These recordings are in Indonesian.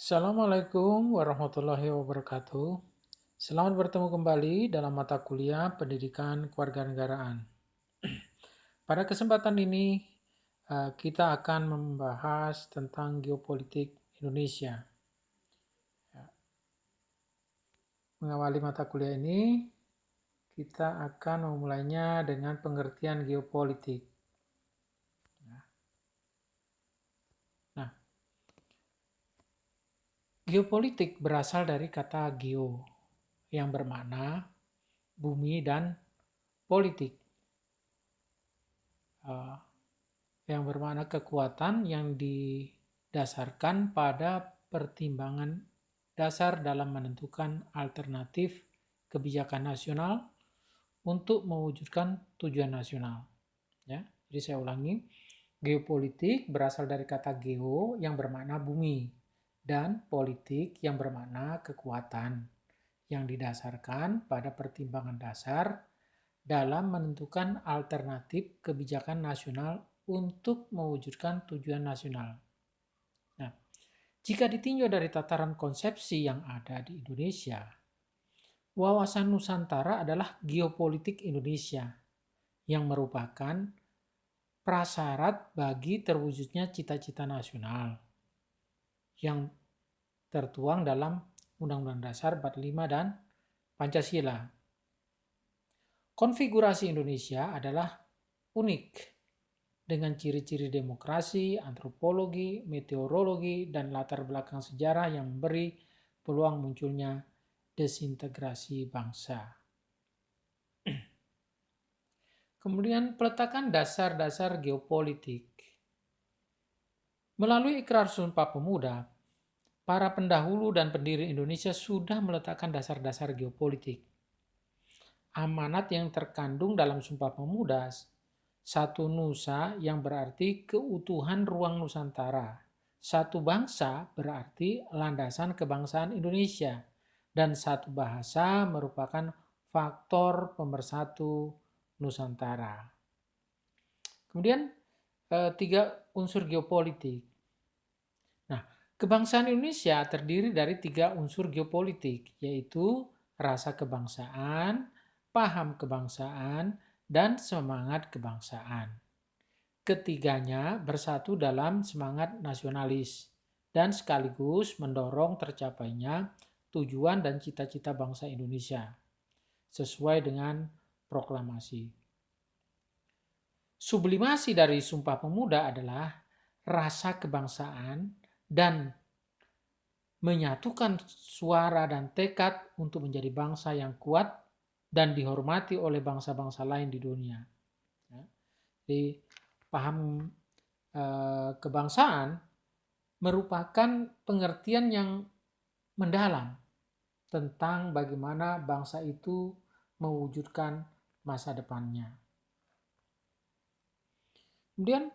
Assalamualaikum warahmatullahi wabarakatuh. Selamat bertemu kembali dalam mata kuliah Pendidikan Kewarganegaraan. Pada kesempatan ini, kita akan membahas tentang geopolitik Indonesia. Mengawali mata kuliah ini, kita akan memulainya dengan pengertian geopolitik. Nah, geopolitik berasal dari kata geo, yang bermakna bumi dan politik. Yang bermakna kekuatan yang didasarkan pada pertimbangan dasar dalam menentukan alternatif kebijakan nasional untuk mewujudkan tujuan nasional. Ya, jadi saya ulangi, geopolitik berasal dari kata geo yang bermakna bumi dan politik yang bermakna kekuatan yang didasarkan pada pertimbangan dasar dalam menentukan alternatif kebijakan nasional untuk mewujudkan tujuan nasional. Nah, jika ditinjau dari tataran konsepsi yang ada di Indonesia, wawasan Nusantara adalah geopolitik Indonesia yang merupakan prasyarat bagi terwujudnya cita-cita nasional yang tertuang dalam Undang-Undang Dasar 45 dan Pancasila. Konfigurasi Indonesia adalah unik dengan ciri-ciri demokrasi, antropologi, meteorologi, dan latar belakang sejarah yang memberi peluang munculnya desintegrasi bangsa. Kemudian peletakan dasar-dasar geopolitik. Melalui ikrar Sumpah Pemuda, para pendahulu dan pendiri Indonesia sudah meletakkan dasar-dasar geopolitik. Amanat yang terkandung dalam Sumpah Pemuda, satu nusa yang berarti keutuhan ruang Nusantara. Satu bangsa berarti landasan kebangsaan Indonesia. Dan satu bahasa merupakan faktor pemersatu Nusantara. Kemudian 3 unsur geopolitik. Nah, kebangsaan Indonesia terdiri dari 3 unsur geopolitik, yaitu rasa kebangsaan, paham kebangsaan, dan semangat kebangsaan. Ketiganya bersatu dalam semangat nasionalis dan sekaligus mendorong tercapainya tujuan dan cita-cita bangsa Indonesia sesuai dengan proklamasi. Sublimasi dari Sumpah Pemuda adalah rasa kebangsaan dan menyatukan suara dan tekad untuk menjadi bangsa yang kuat dan dihormati oleh bangsa-bangsa lain di dunia. Jadi paham kebangsaan merupakan pengertian yang mendalam tentang bagaimana bangsa itu mewujudkan masa depannya. Kemudian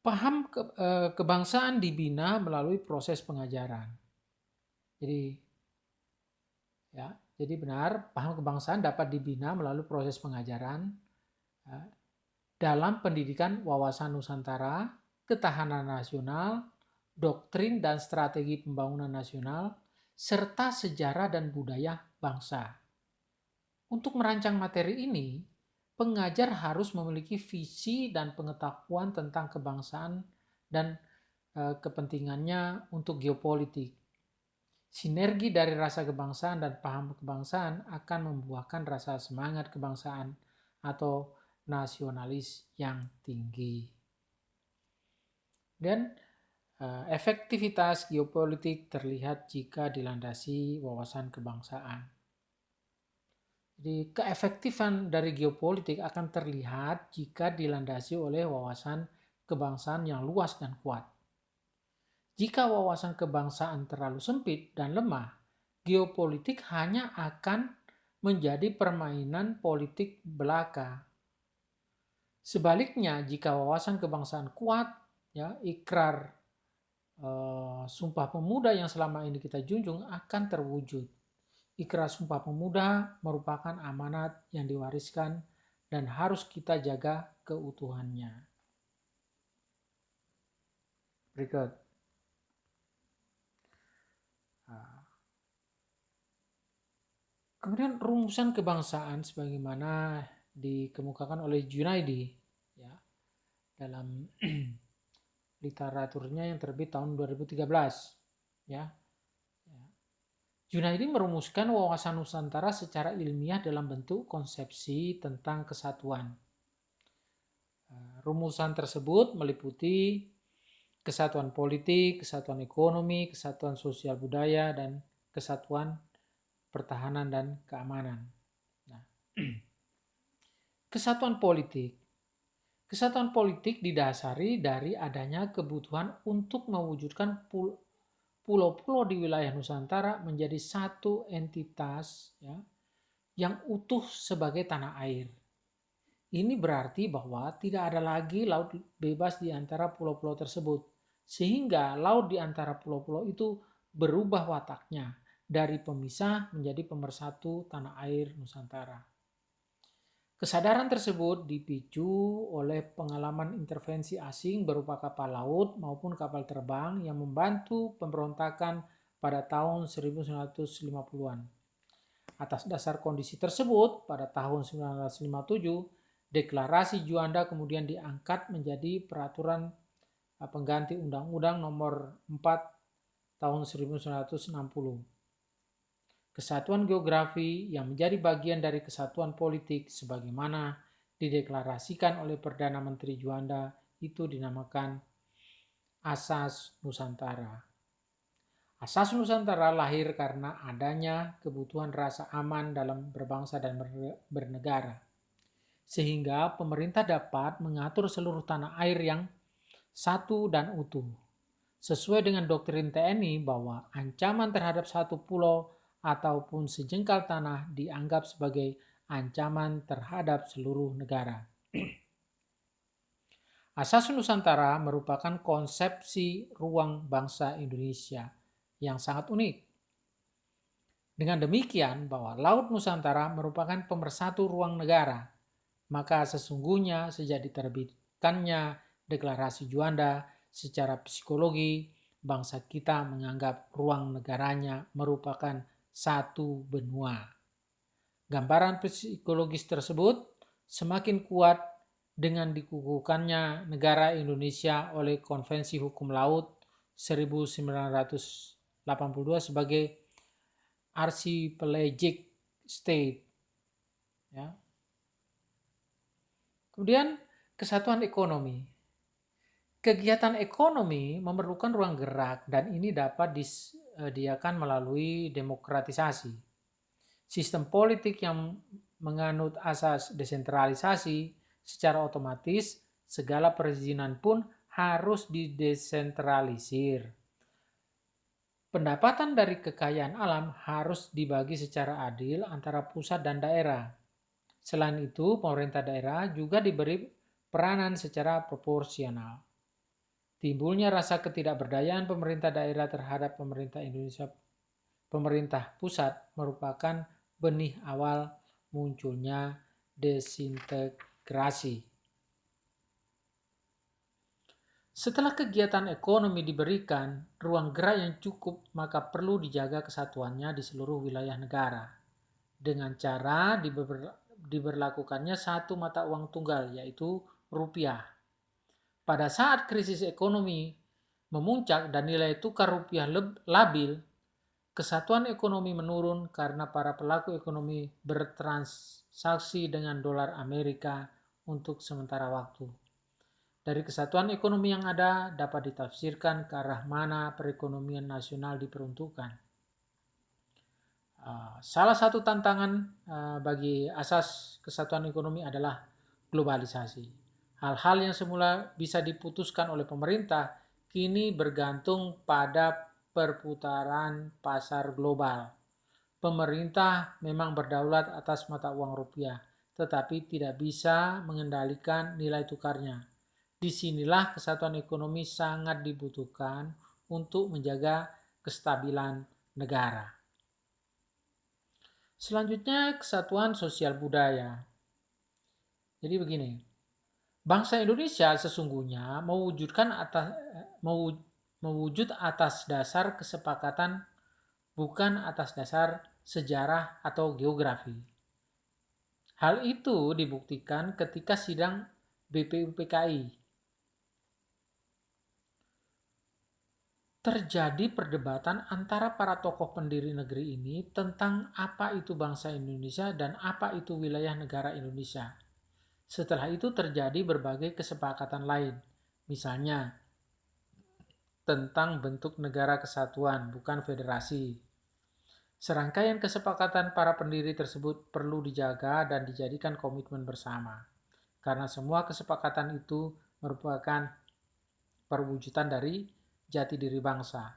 paham kebangsaan dibina melalui proses pengajaran. Jadi benar, paham kebangsaan dapat dibina melalui proses pengajaran dalam pendidikan wawasan Nusantara, ketahanan nasional, doktrin dan strategi pembangunan nasional, serta sejarah dan budaya bangsa. Untuk merancang materi ini, pengajar harus memiliki visi dan pengetahuan tentang kebangsaan dan kepentingannya untuk geopolitik. Sinergi dari rasa kebangsaan dan paham kebangsaan akan membuahkan rasa semangat kebangsaan atau nasionalis yang tinggi. Dan efektivitas geopolitik terlihat jika dilandasi wawasan kebangsaan. Jadi keefektifan dari geopolitik akan terlihat jika dilandasi oleh wawasan kebangsaan yang luas dan kuat. Jika wawasan kebangsaan terlalu sempit dan lemah, geopolitik hanya akan menjadi permainan politik belaka. Sebaliknya, jika wawasan kebangsaan kuat, ya, ikrar Sumpah Pemuda yang selama ini kita junjung akan terwujud. Ikrar Sumpah Pemuda merupakan amanat yang diwariskan dan harus kita jaga keutuhannya. Berikut. Kemudian rumusan kebangsaan sebagaimana dikemukakan oleh Junaidi ya dalam literaturnya yang terbit tahun 2013 ya. Junaidi merumuskan wawasan Nusantara secara ilmiah dalam bentuk konsepsi tentang kesatuan. Rumusan tersebut meliputi kesatuan politik, kesatuan ekonomi, kesatuan sosial budaya, dan kesatuan pertahanan dan keamanan. Nah, kesatuan politik. Kesatuan politik didasari dari adanya kebutuhan untuk mewujudkan pulau-pulau di wilayah Nusantara menjadi satu entitas ya, yang utuh sebagai tanah air. Ini berarti bahwa tidak ada lagi laut bebas di antara pulau-pulau tersebut. Sehingga laut di antara pulau-pulau itu berubah wataknya dari pemisah menjadi pemersatu tanah air Nusantara. Kesadaran tersebut dipicu oleh pengalaman intervensi asing berupa kapal laut maupun kapal terbang yang membantu pemberontakan pada tahun 1950-an. Atas dasar kondisi tersebut, pada tahun 1957, Deklarasi Juanda kemudian diangkat menjadi peraturan pengganti Undang-Undang Nomor 4 tahun 1960. Kesatuan geografi yang menjadi bagian dari kesatuan politik sebagaimana dideklarasikan oleh Perdana Menteri Juanda itu dinamakan Asas Nusantara. Asas Nusantara lahir karena adanya kebutuhan rasa aman dalam berbangsa dan bernegara. Sehingga pemerintah dapat mengatur seluruh tanah air yang satu dan utuh. Sesuai dengan doktrin TNI bahwa ancaman terhadap satu pulau ataupun sejengkal tanah dianggap sebagai ancaman terhadap seluruh negara. Asas Nusantara merupakan konsepsi ruang bangsa Indonesia yang sangat unik. Dengan demikian bahwa Laut Nusantara merupakan pemersatu ruang negara, maka sesungguhnya sejak diterbitkannya Deklarasi Juanda, secara psikologi bangsa kita menganggap ruang negaranya merupakan satu benua. Gambaran psikologis tersebut semakin kuat dengan dikukuhkannya negara Indonesia oleh Konvensi Hukum Laut 1982 sebagai archipelagic state. Ya. Kemudian kesatuan ekonomi. Kegiatan ekonomi memerlukan ruang gerak dan ini dapat disediakan melalui demokratisasi. Sistem politik yang menganut asas desentralisasi secara otomatis segala perizinan pun harus didesentralisir. Pendapatan dari kekayaan alam harus dibagi secara adil antara pusat dan daerah. Selain itu, pemerintah daerah juga diberi peranan secara proporsional. Timbulnya rasa ketidakberdayaan pemerintah daerah terhadap pemerintah Indonesia, pemerintah pusat merupakan benih awal munculnya desintegrasi. Setelah kegiatan ekonomi diberikan ruang gerak yang cukup, maka perlu dijaga kesatuannya di seluruh wilayah negara dengan cara diberlakukannya satu mata uang tunggal, yaitu rupiah. Pada saat krisis ekonomi memuncak dan nilai tukar rupiah labil, kesatuan ekonomi menurun karena para pelaku ekonomi bertransaksi dengan dolar Amerika untuk sementara waktu. Dari kesatuan ekonomi yang ada dapat ditafsirkan ke arah mana perekonomian nasional diperuntukkan. Salah satu tantangan bagi asas kesatuan ekonomi adalah globalisasi. Hal-hal yang semula bisa diputuskan oleh pemerintah kini bergantung pada perputaran pasar global. Pemerintah memang berdaulat atas mata uang rupiah, tetapi tidak bisa mengendalikan nilai tukarnya. Disinilah kesatuan ekonomi sangat dibutuhkan untuk menjaga kestabilan negara. Selanjutnya, kesatuan sosial budaya. Jadi begini, bangsa Indonesia sesungguhnya mewujud atas dasar kesepakatan, bukan atas dasar sejarah, atau geografi. Hal itu dibuktikan ketika sidang BPUPKI. Terjadi perdebatan antara para tokoh pendiri negeri ini tentang apa itu bangsa Indonesia dan apa itu wilayah negara Indonesia. Setelah itu terjadi berbagai kesepakatan lain, misalnya tentang bentuk negara kesatuan, bukan federasi. Serangkaian kesepakatan para pendiri tersebut perlu dijaga dan dijadikan komitmen bersama, karena semua kesepakatan itu merupakan perwujudan dari jati diri bangsa.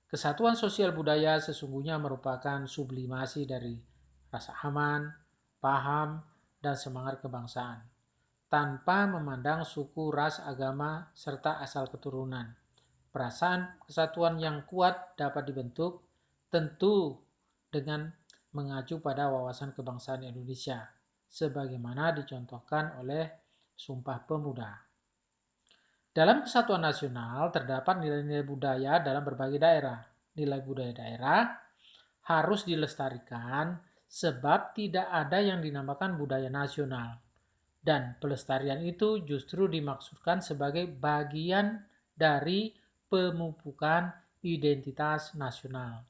Kesatuan sosial budaya sesungguhnya merupakan sublimasi dari rasa aman, paham, dan semangat kebangsaan, tanpa memandang suku, ras, agama, serta asal keturunan. Perasaan kesatuan yang kuat dapat dibentuk tentu dengan mengacu pada wawasan kebangsaan Indonesia, sebagaimana dicontohkan oleh Sumpah Pemuda. Dalam kesatuan nasional terdapat nilai-nilai budaya dalam berbagai daerah. Nilai budaya daerah harus dilestarikan sebab tidak ada yang dinamakan budaya nasional. Dan pelestarian itu justru dimaksudkan sebagai bagian dari pemupukan identitas nasional.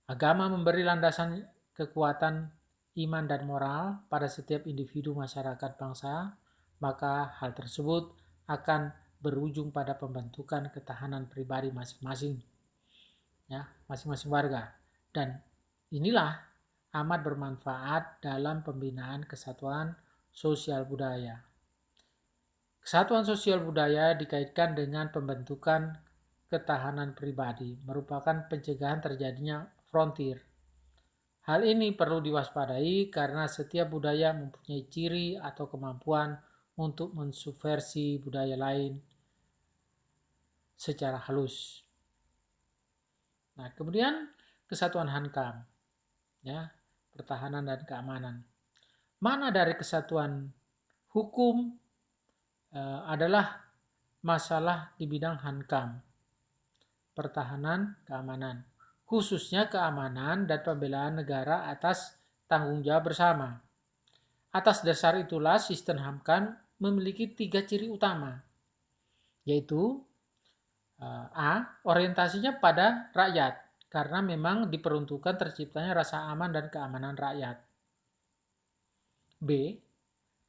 Agama memberi landasan kekuatan iman dan moral pada setiap individu masyarakat bangsa, maka hal tersebut akan berujung pada pembentukan ketahanan pribadi masing-masing, ya, masing-masing warga. Dan inilah amat bermanfaat dalam pembinaan kesatuan sosial budaya. Kesatuan sosial budaya dikaitkan dengan pembentukan ketahanan pribadi, merupakan pencegahan terjadinya frontir. Hal ini perlu diwaspadai karena setiap budaya mempunyai ciri atau kemampuan untuk mensubversi budaya lain secara halus. Nah, kemudian kesatuan Hankam, ya, pertahanan dan keamanan. Mana dari kesatuan hukum adalah masalah di bidang Hankam, pertahanan, keamanan, khususnya keamanan dan pembelaan negara atas tanggung jawab bersama. Atas dasar itulah sistem Hankam memiliki 3 ciri utama, yaitu A. Orientasinya pada rakyat, karena memang diperuntukkan terciptanya rasa aman dan keamanan rakyat. B.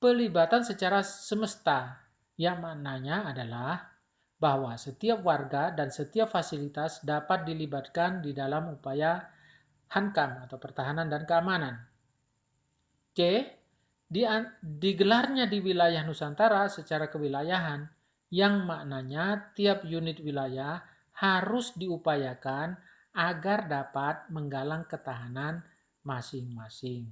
Pelibatan secara semesta, yang maknanya adalah bahwa setiap warga dan setiap fasilitas dapat dilibatkan di dalam upaya Hankam atau pertahanan dan keamanan. C. Digelarnya di wilayah Nusantara secara kewilayahan, yang maknanya tiap unit wilayah harus diupayakan agar dapat menggalang ketahanan masing-masing.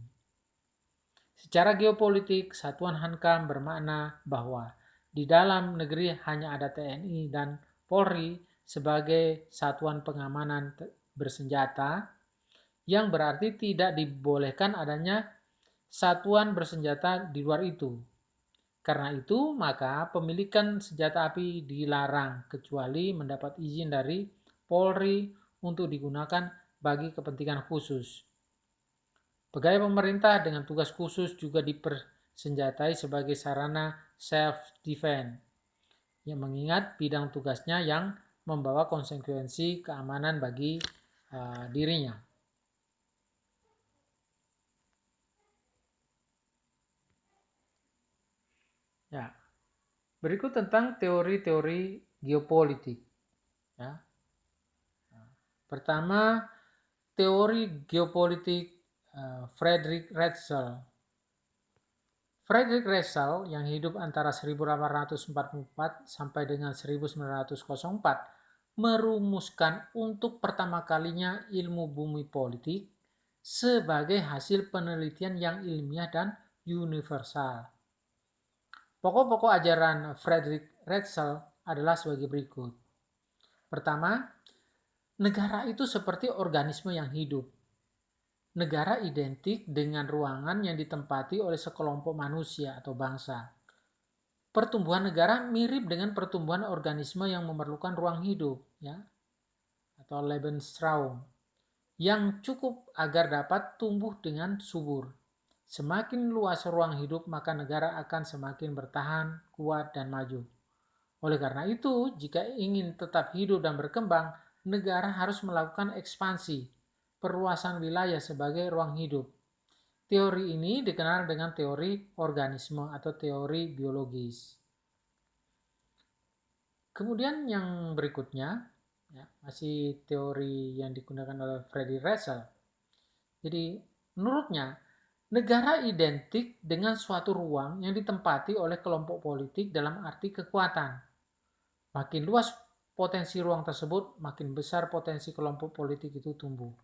Secara geopolitik, Satuan Hankam bermakna bahwa di dalam negeri hanya ada TNI dan Polri sebagai satuan pengamanan bersenjata, yang berarti tidak dibolehkan adanya satuan bersenjata di luar itu. Karena itu, maka pemilikan senjata api dilarang kecuali mendapat izin dari Polri untuk digunakan bagi kepentingan khusus. Pegawai pemerintah dengan tugas khusus juga dipersenjatai sebagai sarana self-defense, yang mengingat bidang tugasnya yang membawa konsekuensi keamanan bagi dirinya. Ya, berikut tentang teori-teori geopolitik. Ya. Pertama, teori geopolitik Friedrich Ratzel. Friedrich Ratzel yang hidup antara 1844 sampai dengan 1904 merumuskan untuk pertama kalinya ilmu bumi politik sebagai hasil penelitian yang ilmiah dan universal. Pokok-pokok ajaran Friedrich Ratzel adalah sebagai berikut. Pertama, negara itu seperti organisme yang hidup. Negara identik dengan ruangan yang ditempati oleh sekelompok manusia atau bangsa. Pertumbuhan negara mirip dengan pertumbuhan organisme yang memerlukan ruang hidup, ya, atau Lebensraum, yang cukup agar dapat tumbuh dengan subur. Semakin luas ruang hidup, maka negara akan semakin bertahan, kuat, dan maju. Oleh karena itu, jika ingin tetap hidup dan berkembang, negara harus melakukan ekspansi, perluasan wilayah sebagai ruang hidup. Teori ini dikenal dengan teori organisme atau teori biologis. Kemudian yang berikutnya, ya, masih teori yang digunakan oleh Frederick Russell. Jadi menurutnya, negara identik dengan suatu ruang yang ditempati oleh kelompok politik dalam arti kekuatan. Makin luas potensi ruang tersebut, makin besar potensi kelompok politik itu tumbuh.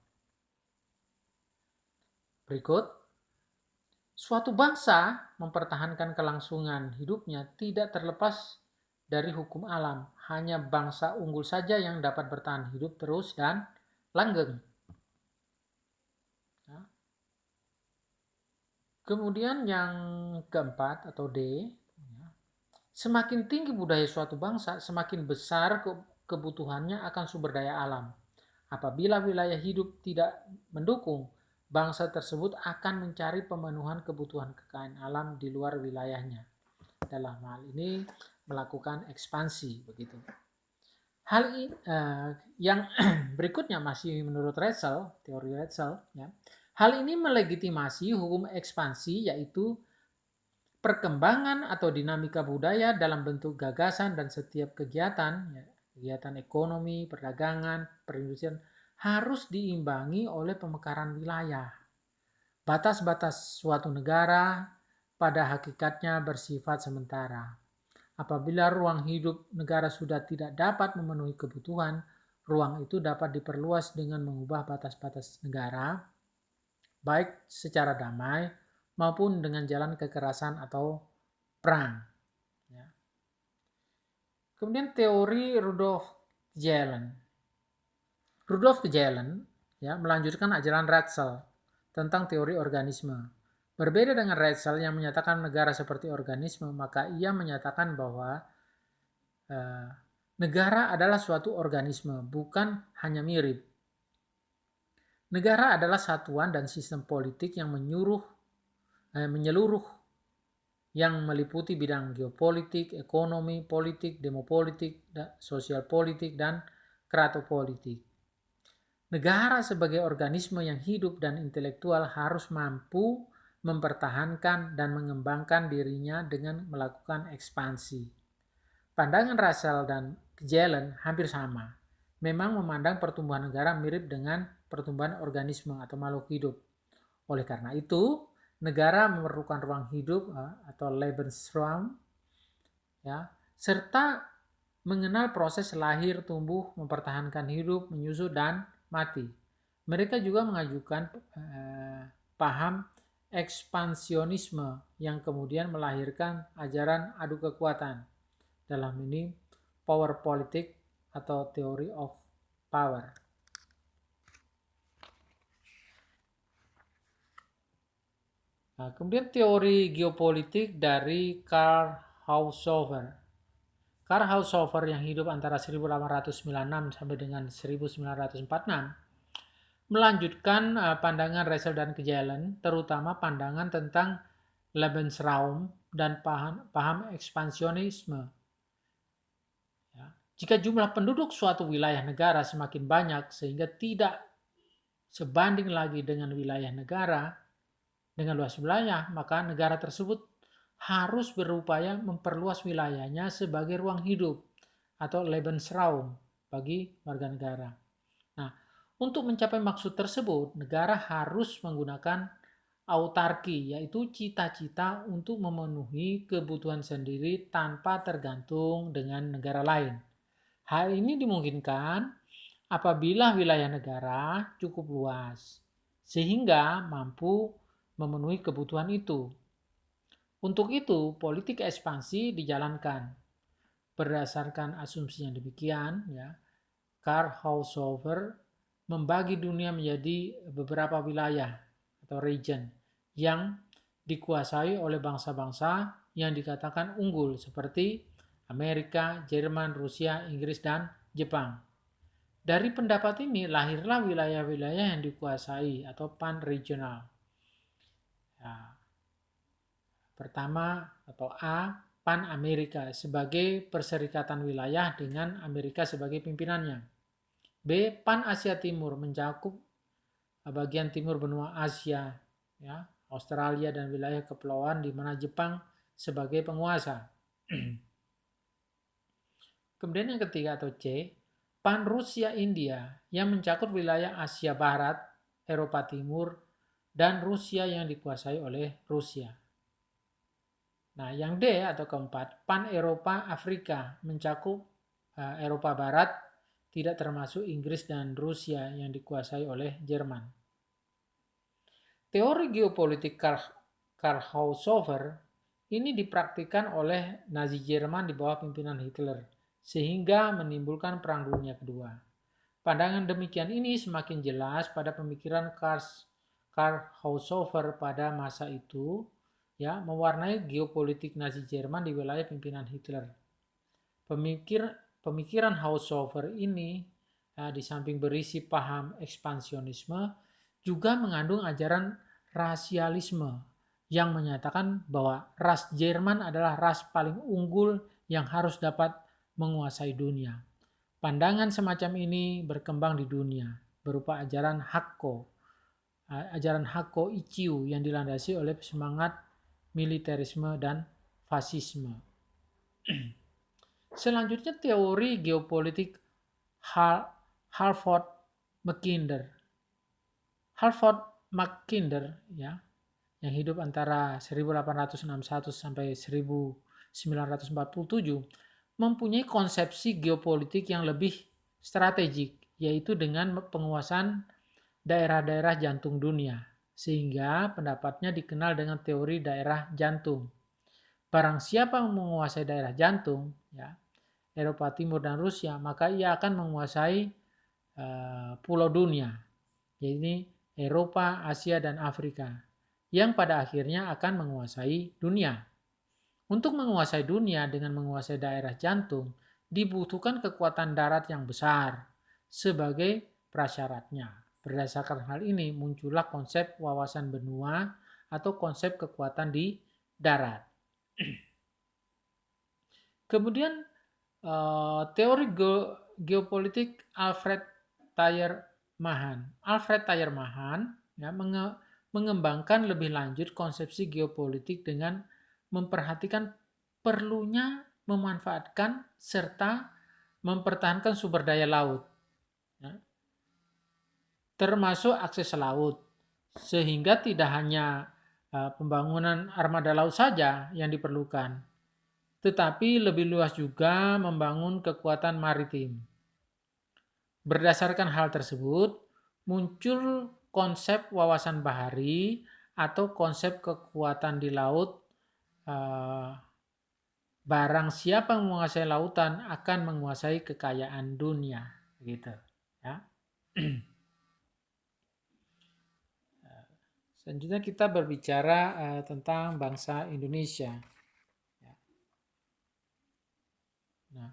Berikut, suatu bangsa mempertahankan kelangsungan hidupnya tidak terlepas dari hukum alam. Hanya bangsa unggul saja yang dapat bertahan hidup terus dan langgeng. Kemudian yang keempat atau D, semakin tinggi budaya suatu bangsa, semakin besar kebutuhannya akan sumber daya alam. Apabila wilayah hidup tidak mendukung, bangsa tersebut akan mencari pemenuhan kebutuhan kekayaan alam di luar wilayahnya. Dalam hal ini melakukan ekspansi begitu. Hal yang berikutnya masih menurut Russell, teori Russell, ya. Hal ini melegitimasi hukum ekspansi, yaitu perkembangan atau dinamika budaya dalam bentuk gagasan, dan setiap kegiatan, ya, kegiatan ekonomi, perdagangan, perindustrian harus diimbangi oleh pemekaran wilayah. Batas-batas suatu negara pada hakikatnya bersifat sementara. Apabila ruang hidup negara sudah tidak dapat memenuhi kebutuhan, ruang itu dapat diperluas dengan mengubah batas-batas negara, baik secara damai maupun dengan jalan kekerasan atau perang. Ya. Kemudian teori Rudolf Gehlen. Rudolf Gehlen ya, melanjutkan ajaran Ratzel tentang teori organisme. Berbeda dengan Ratzel yang menyatakan negara seperti organisme, maka ia menyatakan bahwa negara adalah suatu organisme, bukan hanya mirip. Negara adalah satuan dan sistem politik yang menyeluruh, yang meliputi bidang geopolitik, ekonomi, politik, demopolitik, sosial politik, dan kratopolitik. Negara sebagai organisme yang hidup dan intelektual harus mampu mempertahankan dan mengembangkan dirinya dengan melakukan ekspansi. Pandangan Russell dan Gehlen hampir sama. Memang memandang pertumbuhan negara mirip dengan pertumbuhan organisme atau makhluk hidup. Oleh karena itu, negara memerlukan ruang hidup atau Lebensraum, ya, serta mengenal proses lahir, tumbuh, mempertahankan hidup, menyusut, dan mati. Mereka juga mengajukan paham ekspansionisme yang kemudian melahirkan ajaran adu kekuatan. Dalam ini power politik atau theory of power. Nah, kemudian teori geopolitik dari Karl Haushofer. Karl Haushofer yang hidup antara 1896 sampai dengan 1946 melanjutkan pandangan Russell dan Gehlen, terutama pandangan tentang Lebensraum dan paham ekspansionisme. Ya. Jika jumlah penduduk suatu wilayah negara semakin banyak sehingga tidak sebanding lagi dengan wilayah negara, dengan luas wilayah, maka negara tersebut harus berupaya memperluas wilayahnya sebagai ruang hidup atau Lebensraum bagi warga negara. Nah, untuk mencapai maksud tersebut, negara harus menggunakan autarki, yaitu cita-cita untuk memenuhi kebutuhan sendiri tanpa tergantung dengan negara lain. Hal ini dimungkinkan apabila wilayah negara cukup luas, sehingga mampu memenuhi kebutuhan itu. Untuk itu, politik ekspansi dijalankan. Berdasarkan asumsi yang demikian, ya, Karl Haushofer membagi dunia menjadi beberapa wilayah atau region yang dikuasai oleh bangsa-bangsa yang dikatakan unggul seperti Amerika, Jerman, Rusia, Inggris, dan Jepang. Dari pendapat ini lahirlah wilayah-wilayah yang dikuasai atau pan-regional. Ya, pertama atau A, Pan-Amerika sebagai perserikatan wilayah dengan Amerika sebagai pimpinannya. B, Pan-Asia Timur mencakup bagian timur benua Asia, ya, Australia dan wilayah kepulauan di mana Jepang sebagai penguasa. Kemudian yang ketiga atau C, Pan-Rusia India yang mencakup wilayah Asia Barat, Eropa Timur, dan Rusia yang dikuasai oleh Rusia. Nah, yang D atau keempat, Pan-Eropa Afrika mencakup Eropa Barat, tidak termasuk Inggris dan Rusia yang dikuasai oleh Jerman. Teori geopolitik Karl Haushofer ini dipraktikkan oleh Nazi Jerman di bawah pimpinan Hitler, sehingga menimbulkan Perang Dunia Kedua. Pandangan demikian ini semakin jelas pada pemikiran Karl Haushofer pada masa itu, ya, mewarnai geopolitik Nazi Jerman di wilayah pimpinan Hitler. Pemikiran Haushofer ini di samping berisi paham ekspansionisme juga mengandung ajaran rasialisme yang menyatakan bahwa ras Jerman adalah ras paling unggul yang harus dapat menguasai dunia. Pandangan semacam ini berkembang di dunia berupa ajaran Hakko Ichiu yang dilandasi oleh semangat militerisme dan fasisme. Selanjutnya teori geopolitik Halford Mackinder. Halford Mackinder, ya, yang hidup antara 1861 sampai 1947, mempunyai konsepsi geopolitik yang lebih strategik, yaitu dengan penguasaan daerah-daerah jantung dunia, sehingga pendapatnya dikenal dengan teori daerah jantung. Barang siapa yang menguasai daerah jantung, ya, Eropa Timur dan Rusia, maka ia akan menguasai pulau dunia, yaitu Eropa, Asia, dan Afrika, yang pada akhirnya akan menguasai dunia. Untuk menguasai dunia dengan menguasai daerah jantung, dibutuhkan kekuatan darat yang besar sebagai prasyaratnya. Berdasarkan hal ini, muncullah konsep wawasan benua atau konsep kekuatan di darat. Kemudian teori geopolitik Alfred Thayer Mahan ya, mengembangkan lebih lanjut konsepsi geopolitik dengan memperhatikan perlunya memanfaatkan serta mempertahankan sumber daya laut, ya, termasuk akses laut, sehingga tidak hanya pembangunan armada laut saja yang diperlukan, tetapi lebih luas juga membangun kekuatan maritim. Berdasarkan hal tersebut, muncul konsep wawasan bahari atau konsep kekuatan di laut. Barang siapa yang menguasai lautan akan menguasai kekayaan dunia, gitu, ya. Selanjutnya kita berbicara tentang bangsa Indonesia. Nah,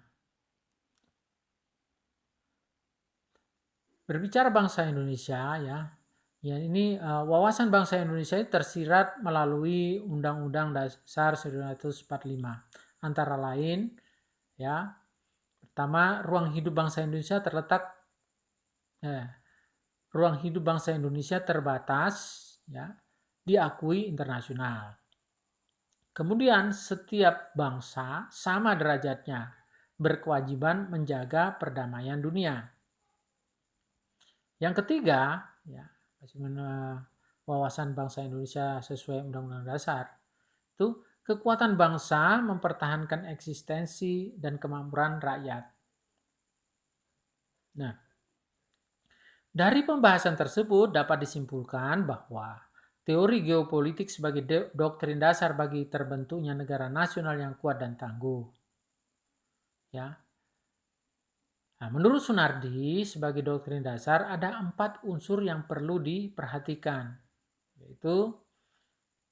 berbicara bangsa Indonesia, ya ini wawasan bangsa Indonesia tersirat melalui Undang-Undang Dasar 1945. Antara lain, ya, pertama, ruang hidup bangsa Indonesia terbatas, ya, diakui internasional. Kemudian setiap bangsa sama derajatnya, berkewajiban menjaga perdamaian dunia. Yang ketiga, ya, wawasan bangsa Indonesia sesuai Undang-Undang Dasar, itu kekuatan bangsa mempertahankan eksistensi dan kemakmuran rakyat. Nah, dari pembahasan tersebut dapat disimpulkan bahwa teori geopolitik sebagai doktrin dasar bagi terbentuknya negara nasional yang kuat dan tangguh. Ya. Nah, menurut Sunardi, sebagai doktrin dasar ada 4 unsur yang perlu diperhatikan, yaitu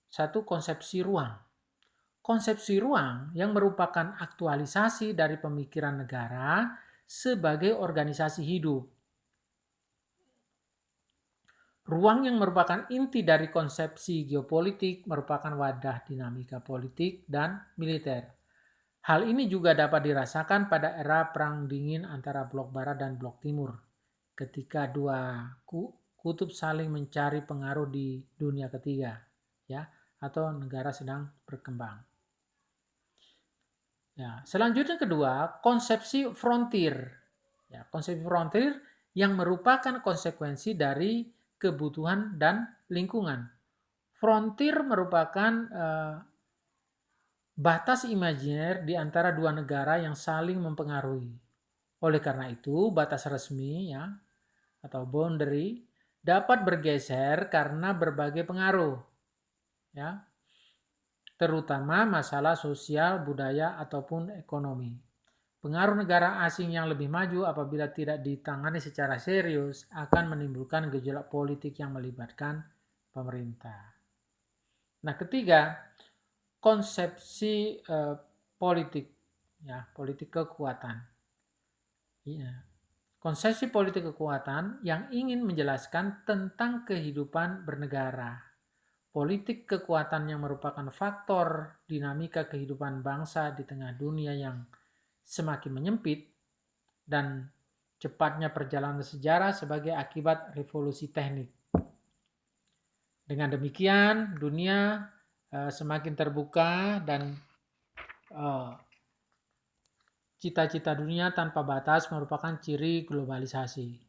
1. Konsepsi ruang. Konsepsi ruang yang merupakan aktualisasi dari pemikiran negara sebagai organisasi hidup. Ruang yang merupakan inti dari konsepsi geopolitik merupakan wadah dinamika politik dan militer. Hal ini juga dapat dirasakan pada era Perang Dingin antara Blok Barat dan Blok Timur, ketika dua kutub saling mencari pengaruh di dunia ketiga, ya, atau negara sedang berkembang. Ya, selanjutnya kedua, konsepsi frontier. Ya, konsepsi frontier yang merupakan konsekuensi dari kebutuhan dan lingkungan. Frontier merupakan batas imajiner di antara dua negara yang saling mempengaruhi. Oleh karena itu, batas resmi ya atau boundary dapat bergeser karena berbagai pengaruh. Ya. Terutama masalah sosial, budaya ataupun ekonomi. Pengaruh negara asing yang lebih maju apabila tidak ditangani secara serius akan menimbulkan gejolak politik yang melibatkan pemerintah. Nah, ketiga, konsepsi politik, ya, politik kekuatan. Ya. Konsepsi politik kekuatan yang ingin menjelaskan tentang kehidupan bernegara. Politik kekuatan yang merupakan faktor dinamika kehidupan bangsa di tengah dunia yang semakin menyempit dan cepatnya perjalanan sejarah sebagai akibat revolusi teknik. Dengan demikian, dunia semakin terbuka dan cita-cita dunia tanpa batas merupakan ciri globalisasi.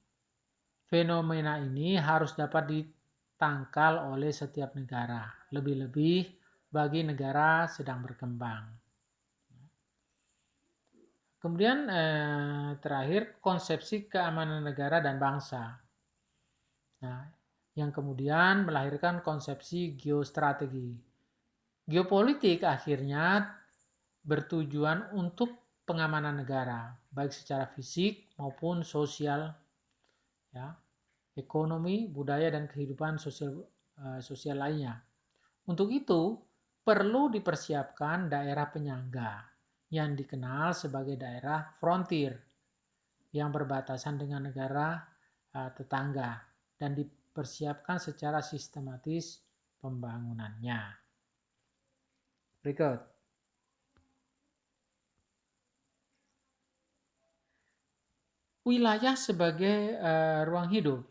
Fenomena ini harus dapat ditangkal oleh setiap negara, lebih-lebih bagi negara sedang berkembang. Kemudian terakhir, konsepsi keamanan negara dan bangsa. Nah, yang kemudian melahirkan konsepsi geostrategi. Geopolitik akhirnya bertujuan untuk pengamanan negara, baik secara fisik maupun sosial, ya, ekonomi, budaya, dan kehidupan sosial lainnya. Untuk itu, perlu dipersiapkan daerah penyangga yang dikenal sebagai daerah frontier yang berbatasan dengan negara tetangga dan dipersiapkan secara sistematis pembangunannya. Berikut. Wilayah sebagai ruang hidup.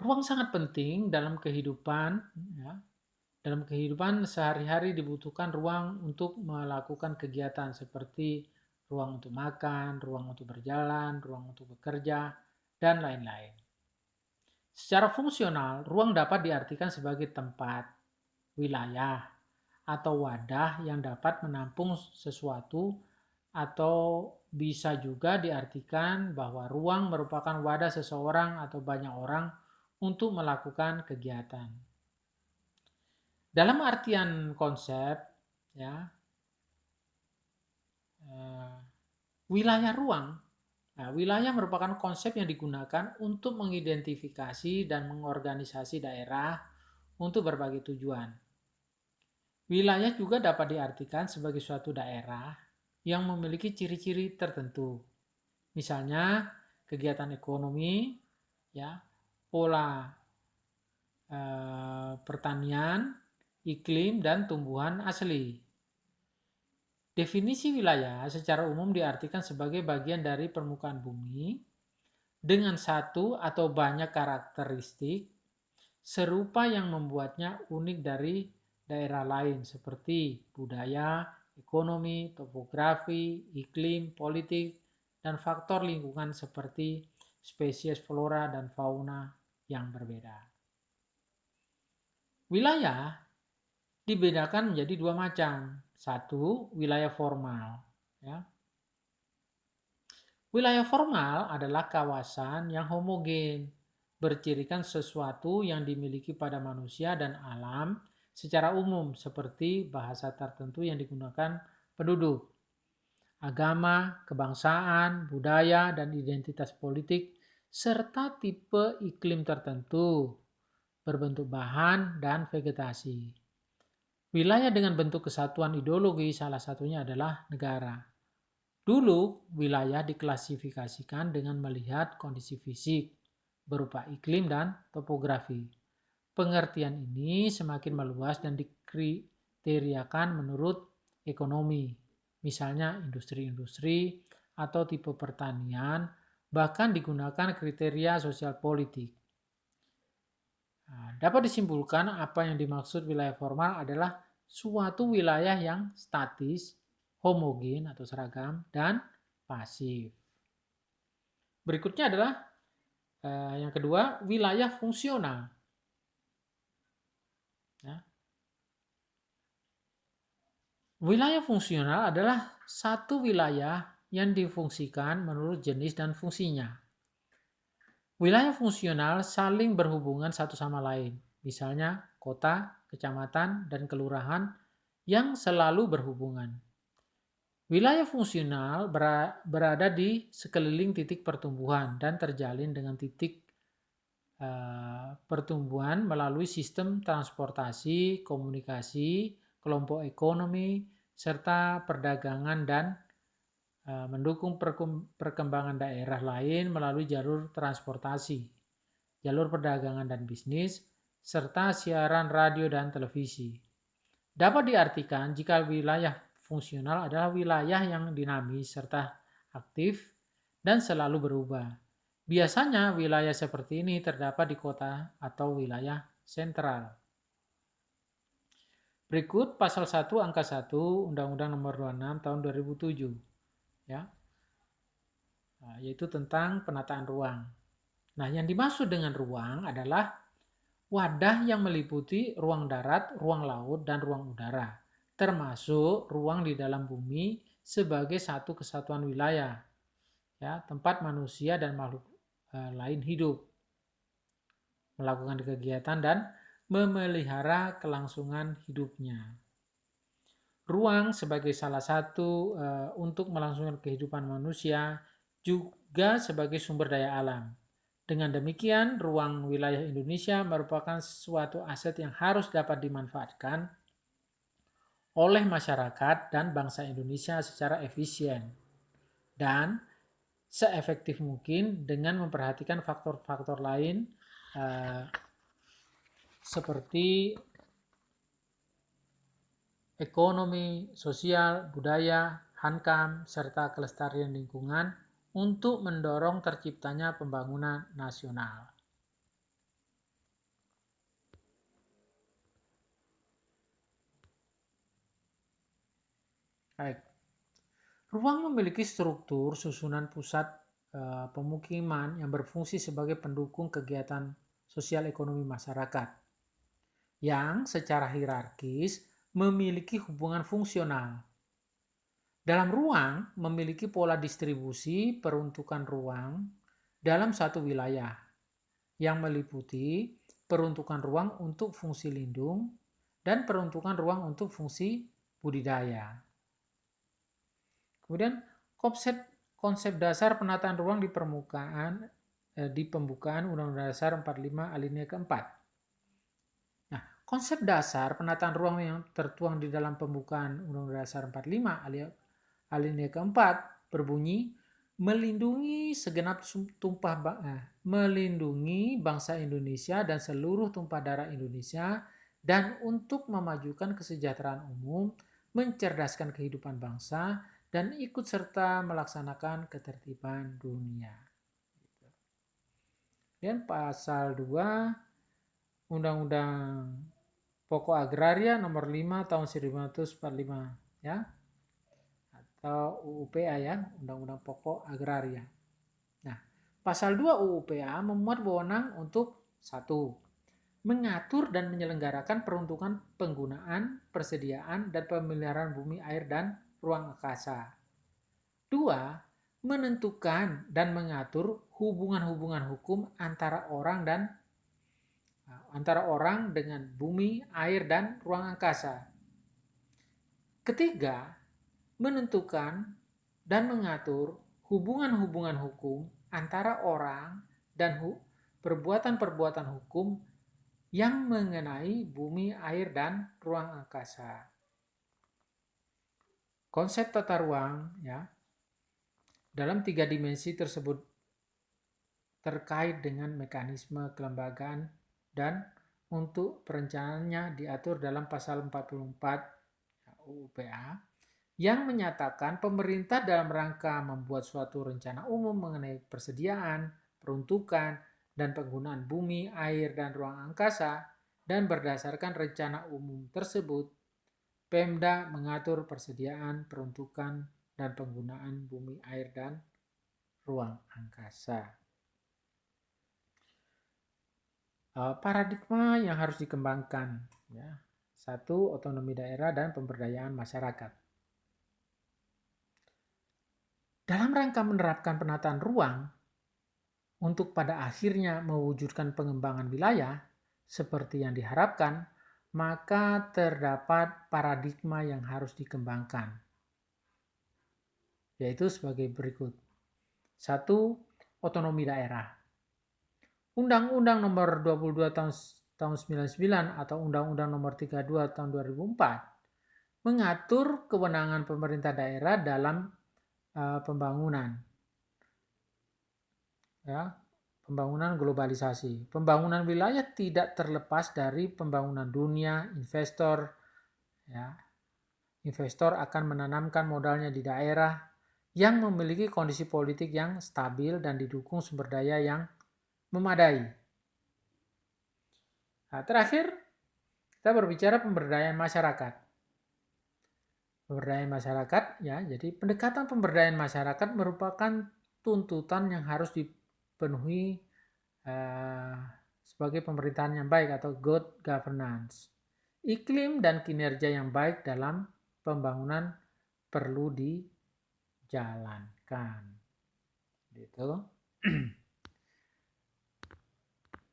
Ruang sangat penting dalam kehidupan, ya. Dalam kehidupan sehari-hari dibutuhkan ruang untuk melakukan kegiatan seperti ruang untuk makan, ruang untuk berjalan, ruang untuk bekerja, dan lain-lain. Secara fungsional, ruang dapat diartikan sebagai tempat, wilayah, atau wadah yang dapat menampung sesuatu, atau bisa juga diartikan bahwa ruang merupakan wadah seseorang atau banyak orang untuk melakukan kegiatan. Dalam artian konsep, ya, wilayah ruang. Nah, wilayah merupakan konsep yang digunakan untuk mengidentifikasi dan mengorganisasi daerah untuk berbagai tujuan. Wilayah juga dapat diartikan sebagai suatu daerah yang memiliki ciri-ciri tertentu. Misalnya kegiatan ekonomi, ya, pola pertanian, iklim, dan tumbuhan asli. Definisi wilayah secara umum diartikan sebagai bagian dari permukaan bumi dengan satu atau banyak karakteristik serupa yang membuatnya unik dari daerah lain seperti budaya, ekonomi, topografi, iklim, politik, dan faktor lingkungan seperti spesies flora dan fauna yang berbeda. Wilayah dibedakan menjadi dua macam. Satu, wilayah formal. Ya. Wilayah formal adalah kawasan yang homogen, bercirikan sesuatu yang dimiliki pada manusia dan alam secara umum, seperti bahasa tertentu yang digunakan penduduk, agama, kebangsaan, budaya, dan identitas politik, serta tipe iklim tertentu, berbentuk bahan dan vegetasi. Wilayah dengan bentuk kesatuan ideologi salah satunya adalah negara. Dulu, wilayah diklasifikasikan dengan melihat kondisi fisik berupa iklim dan topografi. Pengertian ini semakin meluas dan dikriteriakan menurut ekonomi, misalnya industri-industri atau tipe pertanian, bahkan digunakan kriteria sosial politik. Nah, dapat disimpulkan apa yang dimaksud wilayah formal adalah suatu wilayah yang statis, homogen atau seragam, dan pasif. Berikutnya adalah yang kedua, wilayah fungsional. Ya. Wilayah fungsional adalah satu wilayah yang difungsikan menurut jenis dan fungsinya. Wilayah fungsional saling berhubungan satu sama lain, misalnya kota, kecamatan, dan kelurahan yang selalu berhubungan. Wilayah fungsional berada di sekeliling titik pertumbuhan dan terjalin dengan titik pertumbuhan melalui sistem transportasi, komunikasi, kelompok ekonomi, serta perdagangan dan mendukung perkembangan daerah lain melalui jalur transportasi, jalur perdagangan dan bisnis, serta siaran radio dan televisi. Dapat diartikan jika wilayah fungsional adalah wilayah yang dinamis serta aktif dan selalu berubah. Biasanya wilayah seperti ini terdapat di kota atau wilayah sentral. Berikut pasal 1 angka 1 Undang-Undang Nomor 26 tahun 2007, ya. Yaitu tentang penataan ruang. Nah, yang dimaksud dengan ruang adalah wadah yang meliputi ruang darat, ruang laut, dan ruang udara, termasuk ruang di dalam bumi sebagai satu kesatuan wilayah, ya, tempat manusia dan makhluk lain hidup, melakukan kegiatan dan memelihara kelangsungan hidupnya. Ruang sebagai salah satu untuk melangsungkan kehidupan manusia juga sebagai sumber daya alam. Dengan demikian, ruang wilayah Indonesia merupakan suatu aset yang harus dapat dimanfaatkan oleh masyarakat dan bangsa Indonesia secara efisien dan seefektif mungkin dengan memperhatikan faktor-faktor lain seperti ekonomi, sosial, budaya, hankam, serta kelestarian lingkungan untuk mendorong terciptanya pembangunan nasional. Baik. Ruang memiliki struktur susunan pusat pemukiman yang berfungsi sebagai pendukung kegiatan sosial ekonomi masyarakat yang secara hierarkis memiliki hubungan fungsional. Dalam ruang memiliki pola distribusi peruntukan ruang dalam satu wilayah yang meliputi peruntukan ruang untuk fungsi lindung dan peruntukan ruang untuk fungsi budidaya. Kemudian konsep dasar penataan ruang di pembukaan Undang-Undang Dasar 45 alinea keempat. Nah, konsep dasar penataan ruang yang tertuang di dalam pembukaan Undang-Undang Dasar 45 alinea keempat berbunyi melindungi melindungi bangsa Indonesia dan seluruh tumpah darah Indonesia dan untuk memajukan kesejahteraan umum, mencerdaskan kehidupan bangsa, dan ikut serta melaksanakan ketertiban dunia. Dan pasal 2 Undang-Undang Pokok Agraria nomor 5 tahun 1945, ya, atau UUPA, ya, Undang-Undang Pokok Agraria. Nah, pasal 2 UUPA memuat wewenang untuk 1. Mengatur dan menyelenggarakan peruntukan penggunaan, persediaan, dan pemeliharaan bumi, air, dan ruang angkasa. 2. Menentukan dan mengatur hubungan-hubungan hukum antara orang dengan bumi, air, dan ruang angkasa. Ketiga, menentukan dan mengatur hubungan-hubungan hukum antara orang dan perbuatan-perbuatan hukum yang mengenai bumi, air, dan ruang angkasa. Konsep tata ruang, ya, Dalam 3 dimensi tersebut terkait dengan mekanisme kelembagaan dan untuk perencanaannya diatur dalam pasal 44 UU PA yang menyatakan pemerintah dalam rangka membuat suatu rencana umum mengenai persediaan, peruntukan, dan penggunaan bumi, air, dan ruang angkasa, dan berdasarkan rencana umum tersebut, Pemda mengatur persediaan, peruntukan, dan penggunaan bumi, air, dan ruang angkasa. Paradigma yang harus dikembangkan, ya. 1. Otonomi daerah dan pemberdayaan masyarakat. Dalam rangka menerapkan penataan ruang untuk pada akhirnya mewujudkan pengembangan wilayah seperti yang diharapkan, maka terdapat paradigma yang harus dikembangkan, yaitu sebagai berikut. 1. Otonomi daerah. Undang-Undang Nomor 22 tahun 99 atau Undang-Undang Nomor 32 tahun 2004 mengatur kewenangan pemerintah daerah dalam pembangunan. Ya, pembangunan globalisasi. Pembangunan wilayah tidak terlepas dari pembangunan dunia, investor. Ya, investor akan menanamkan modalnya di daerah yang memiliki kondisi politik yang stabil dan didukung sumber daya yang memadai. Nah, terakhir, kita berbicara pemberdayaan masyarakat. Pemberdayaan masyarakat, ya, jadi pendekatan pemberdayaan masyarakat merupakan tuntutan yang harus dipenuhi sebagai pemerintahan yang baik atau good governance. Iklim dan kinerja yang baik dalam pembangunan perlu dijalankan. Gitu.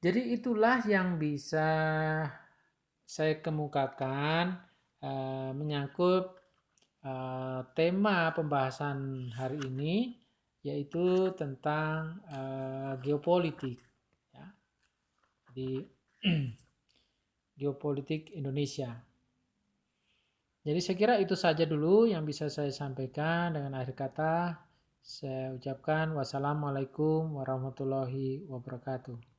Jadi itulah yang bisa saya kemukakan menyangkut tema pembahasan hari ini, yaitu tentang geopolitik. Ya. Di geopolitik Indonesia. Jadi saya kira itu saja dulu yang bisa saya sampaikan. Dengan akhir kata saya ucapkan wassalamualaikum warahmatullahi wabarakatuh.